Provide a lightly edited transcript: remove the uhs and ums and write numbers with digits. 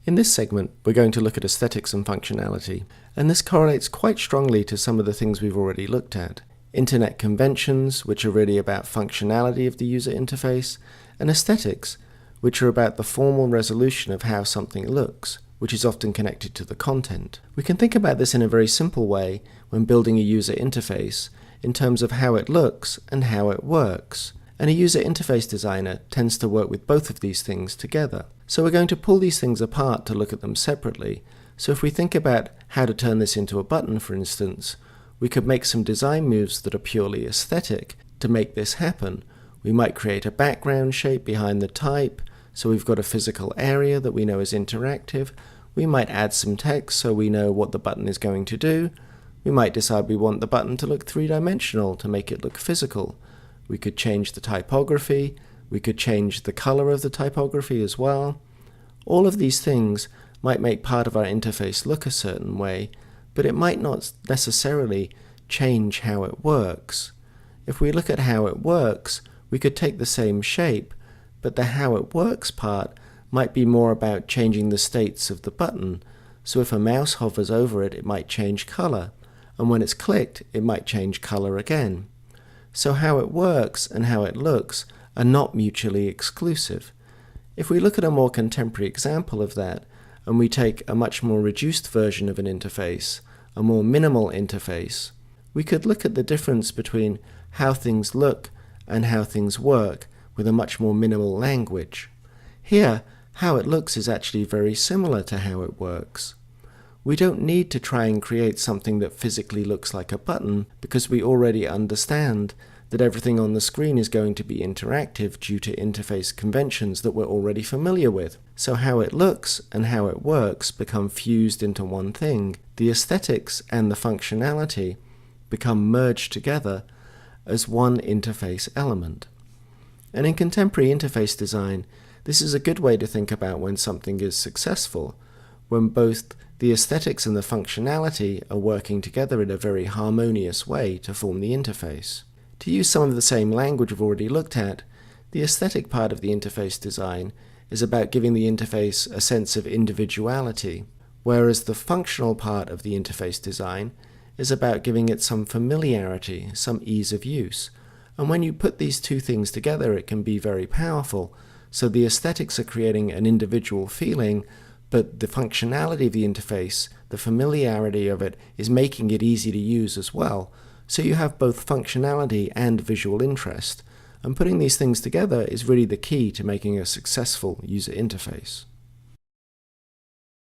In this segment, we're going to look at aesthetics and functionality, and this correlates quite strongly to some of the things we've already looked at. Internet conventions, which are really about functionality of the user interface, and aesthetics, which are about the formal resolution of how something looks, which is often connected to the content. We can think about this in a very simple way when building a user interface, in terms of how it looks and how it works. And a user interface designer tends to work with both of these things together. So we're going to pull these things apart to look at them separately. So if we think about how to turn this into a button, for instance, we could make some design moves that are purely aesthetic to make this happen. We might create a background shape behind the type, so we've got a physical area that we know is interactive. We might add some text so we know what the button is going to do. We might decide we want the button to look three-dimensional to make it look physical. We could change the typography, we could change the color of the typography as well. All of these things might make part of our interface look a certain way, but it might not necessarily change how it works. If we look at how it works, we could take the same shape, but the how it works part might be more about changing the states of the button. So if a mouse hovers over it, it might change color, and when it's clicked, it might change color again. So how it works and how it looks are not mutually exclusive. If we look at a more contemporary example of that, and we take a much more reduced version of an interface, a more minimal interface, we could look at the difference between how things look and how things work with a much more minimal language. Here, how it looks is actually very similar to how it works. We don't need to try and create something that physically looks like a button because we already understand that everything on the screen is going to be interactive due to interface conventions that we're already familiar with. So how it looks and how it works become fused into one thing. The aesthetics and the functionality become merged together as one interface element. And in contemporary interface design, this is a good way to think about when something is successful, when both the aesthetics and the functionality are working together in a very harmonious way to form the interface. To use some of the same language we've already looked at, the aesthetic part of the interface design is about giving the interface a sense of individuality, whereas the functional part of the interface design is about giving it some familiarity, some ease of use. And when you put these two things together, it can be very powerful. So the aesthetics are creating an individual feeling, but the functionality of the interface, the familiarity of it, is making it easy to use as well. So you have both functionality and visual interest. And putting these things together is really the key to making a successful user interface.